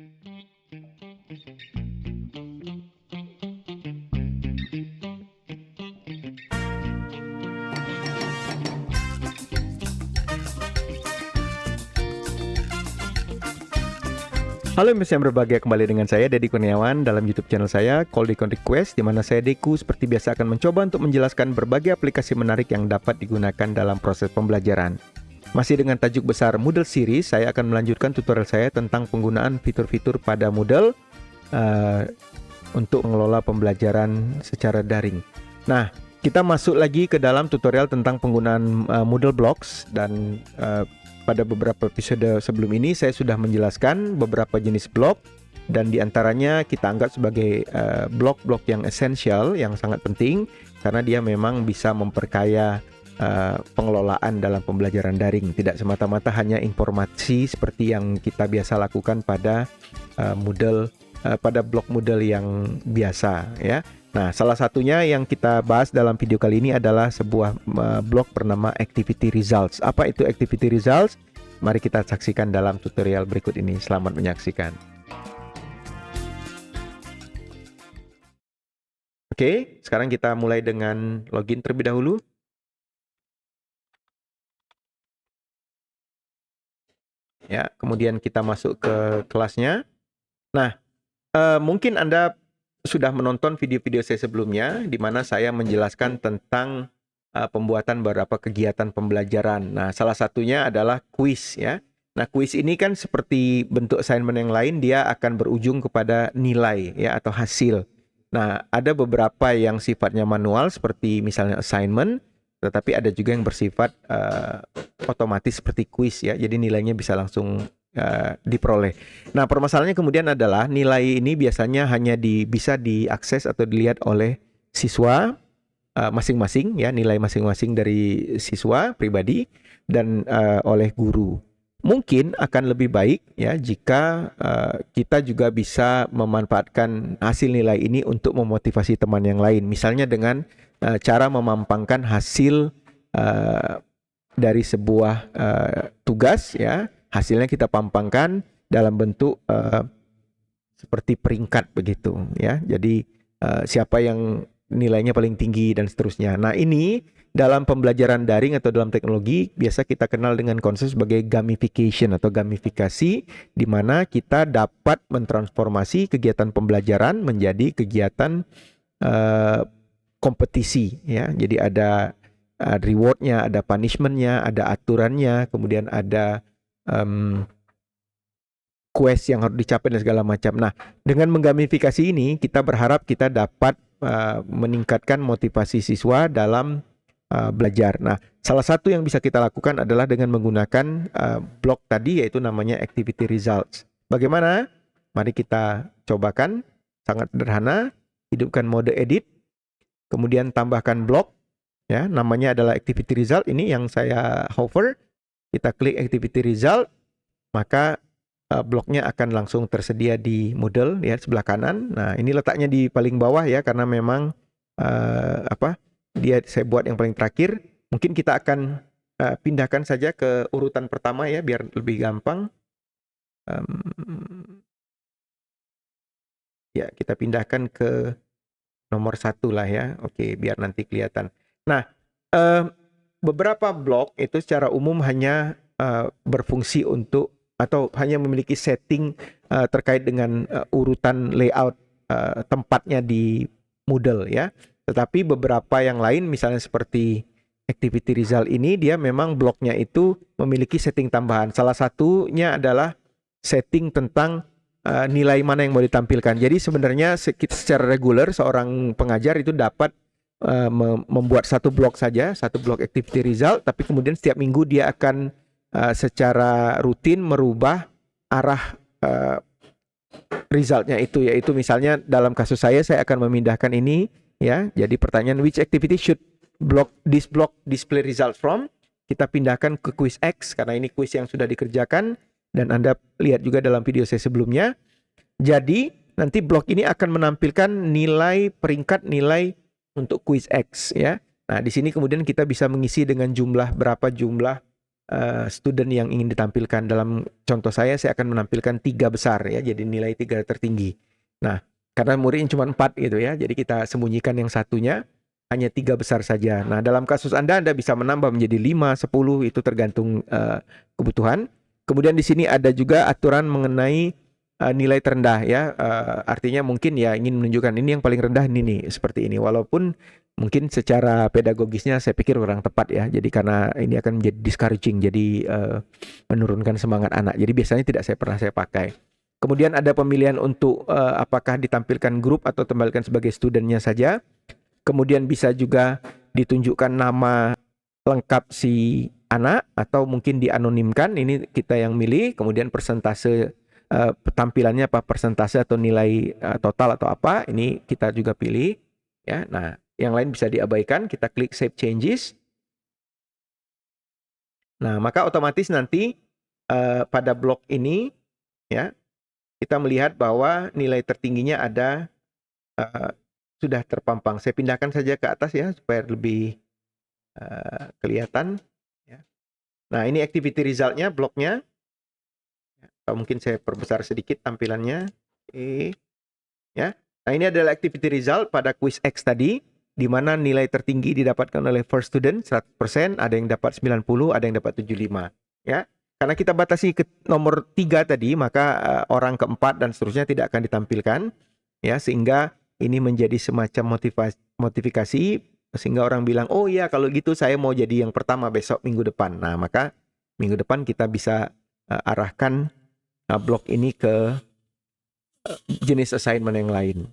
Halo Mas yang berbahagia, kembali dengan saya Deddy Kurniawan dalam YouTube channel saya Call Decon Request, di mana saya Deku seperti biasa akan mencoba untuk menjelaskan berbagai aplikasi menarik yang dapat digunakan dalam proses pembelajaran. Masih dengan tajuk besar Moodle Series, saya akan melanjutkan tutorial saya tentang penggunaan fitur-fitur pada Moodle untuk mengelola pembelajaran secara daring. Nah, kita masuk lagi ke dalam tutorial tentang penggunaan Moodle Blocks, dan pada beberapa episode sebelum ini saya sudah menjelaskan beberapa jenis blok, dan diantaranya kita anggap sebagai blok-blok yang esensial, yang sangat penting karena dia memang bisa memperkaya pengelolaan dalam pembelajaran daring. Tidak semata-mata hanya informasi seperti yang kita biasa lakukan pada pada blok Moodle yang biasa, ya. Nah, salah satunya yang kita bahas dalam video kali ini adalah sebuah blok bernama Activity Results. Apa itu Activity Results? Mari kita saksikan dalam tutorial berikut ini. Selamat menyaksikan. Oke, sekarang kita mulai dengan login terlebih dahulu. Ya, kemudian kita masuk ke kelasnya. Nah, mungkin Anda sudah menonton video-video saya sebelumnya, di mana saya menjelaskan tentang pembuatan beberapa kegiatan pembelajaran. Nah, salah satunya adalah kuis, ya. Nah, kuis ini kan seperti bentuk assignment yang lain, dia akan berujung kepada nilai, ya, atau hasil. Nah, ada beberapa yang sifatnya manual seperti misalnya assignment, tetapi ada juga yang bersifat otomatis seperti kuis, ya. Jadi nilainya bisa langsung diperoleh. Nah, permasalahannya kemudian adalah nilai ini biasanya hanya bisa diakses atau dilihat oleh siswa masing-masing, ya, nilai masing-masing dari siswa pribadi dan oleh guru. Mungkin akan lebih baik, ya, jika kita juga bisa memanfaatkan hasil nilai ini untuk memotivasi teman yang lain, misalnya dengan cara memampangkan hasil dari sebuah tugas, ya. Hasilnya kita pampangkan dalam bentuk seperti peringkat begitu, ya. Jadi siapa yang nilainya paling tinggi dan seterusnya. Nah, ini dalam pembelajaran daring atau dalam teknologi biasa kita kenal dengan konsep sebagai gamification atau gamifikasi, di mana kita dapat mentransformasi kegiatan pembelajaran menjadi kegiatan kompetisi, ya. Jadi ada rewardnya, ada punishmentnya, ada aturannya, kemudian ada quest yang harus dicapai dan segala macam. Nah, dengan menggamifikasi ini kita berharap kita dapat meningkatkan motivasi siswa dalam belajar. Nah, salah satu yang bisa kita lakukan adalah dengan menggunakan blok tadi, yaitu namanya Activity Results. Bagaimana? Mari kita cobakan. Sangat sederhana. Hidupkan mode edit, kemudian tambahkan blok, ya, namanya adalah Activity Result. Ini yang saya hover. Kita klik Activity Result, maka bloknya akan langsung tersedia di Moodle, ya, sebelah kanan. Nah, ini letaknya di paling bawah, ya, karena memang saya buat yang paling terakhir. Mungkin kita akan pindahkan saja ke urutan pertama, ya, biar lebih gampang. Ya, kita pindahkan ke nomor 1 lah, ya. Oke, biar nanti kelihatan. Nah, beberapa blok itu secara umum hanya berfungsi untuk atau hanya memiliki setting terkait dengan urutan layout tempatnya di Moodle, ya. Tetapi beberapa yang lain, misalnya seperti Activity Result ini, dia memang bloknya itu memiliki setting tambahan. Salah satunya adalah setting tentang nilai mana yang mau ditampilkan. Jadi sebenarnya secara reguler seorang pengajar itu dapat membuat satu blok saja, satu blok Activity Result, tapi kemudian setiap minggu dia akan secara rutin merubah arah resultnya itu, yaitu misalnya dalam kasus saya akan memindahkan ini, ya. Jadi pertanyaan, which activity should this block display result from? Kita pindahkan ke quiz X karena ini quiz yang sudah dikerjakan, dan Anda lihat juga dalam video saya sebelumnya. Jadi nanti blok ini akan menampilkan nilai peringkat nilai untuk quiz X, ya. Nah, di sini kemudian kita bisa mengisi dengan berapa jumlah student yang ingin ditampilkan. Dalam contoh saya akan menampilkan 3 besar ya, jadi nilai 3 tertinggi. Nah, karena muridnya cuma 4 gitu ya, jadi kita sembunyikan yang satunya, hanya 3 besar saja. Nah, dalam kasus Anda bisa menambah menjadi 5, 10, itu tergantung kebutuhan. Kemudian di sini ada juga aturan mengenai nilai terendah ya, artinya mungkin ya ingin menunjukkan ini yang paling rendah ini nih, seperti ini. Walaupun mungkin secara pedagogisnya saya pikir kurang tepat ya, jadi karena ini akan menjadi discouraging, jadi menurunkan semangat anak. Jadi biasanya tidak pernah saya pakai. Kemudian ada pemilihan untuk apakah ditampilkan grup atau tampilkan sebagai studentnya saja. Kemudian bisa juga ditunjukkan nama lengkap si anak atau mungkin dianonimkan, ini kita yang milih. Kemudian persentase tampilannya apa, persentase atau nilai total atau apa, ini kita juga pilih ya. Nah, yang lain bisa diabaikan, kita klik save changes. Nah, maka otomatis nanti pada blok ini ya, kita melihat bahwa nilai tertingginya ada sudah terpampang. Saya pindahkan saja ke atas ya supaya lebih kelihatan ya. Nah, ini activity resultnya, bloknya. Atau mungkin saya perbesar sedikit tampilannya. Ya. Nah, ini adalah activity result pada quiz X tadi, di mana nilai tertinggi didapatkan oleh first student 100%, ada yang dapat 90, ada yang dapat 75 ya. Karena kita batasi ke nomor 3 tadi, maka orang keempat dan seterusnya tidak akan ditampilkan ya, sehingga ini menjadi semacam motivasi sehingga orang bilang, oh ya kalau gitu saya mau jadi yang pertama besok minggu depan. Nah, maka minggu depan kita bisa arahkan blok ini ke jenis assignment yang lain.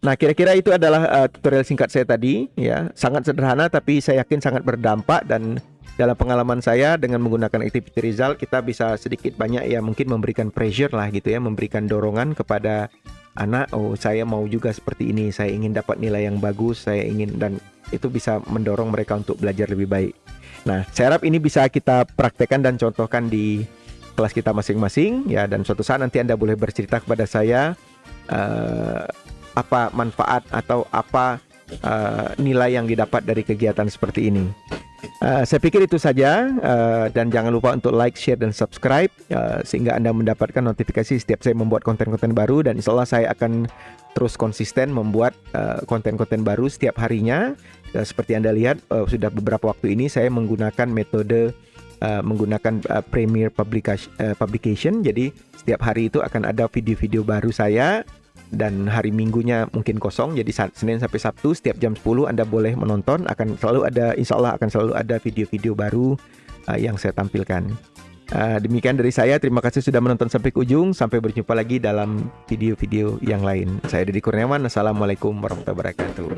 Nah, kira-kira itu adalah tutorial singkat saya tadi ya. Sangat sederhana tapi saya yakin sangat berdampak, dan dalam pengalaman saya dengan menggunakan activity result kita bisa sedikit banyak ya mungkin memberikan pressure lah gitu ya, memberikan dorongan kepada anak, oh saya mau juga seperti ini, saya ingin dapat nilai yang bagus, saya ingin, dan itu bisa mendorong mereka untuk belajar lebih baik. Nah, saya harap ini bisa kita praktekkan dan contohkan di kelas kita masing-masing ya, dan suatu saat nanti Anda boleh bercerita kepada saya apa manfaat atau apa nilai yang didapat dari kegiatan seperti ini. Saya pikir itu saja, dan jangan lupa untuk like, share, dan subscribe sehingga Anda mendapatkan notifikasi setiap saya membuat konten-konten baru, dan insya Allah saya akan terus konsisten membuat konten-konten baru setiap harinya. Seperti Anda lihat sudah beberapa waktu ini saya menggunakan metode menggunakan Premiere Publication, jadi setiap hari itu akan ada video-video baru saya, dan hari Minggunya mungkin kosong, jadi Senin sampai Sabtu setiap jam 10 Anda boleh menonton, akan selalu ada, insya Allah akan selalu ada video-video baru yang saya tampilkan. Demikian dari saya, terima kasih sudah menonton sampai ke ujung, sampai berjumpa lagi dalam video-video yang lain. Saya Deddy Kurniawan, Assalamualaikum warahmatullahi wabarakatuh.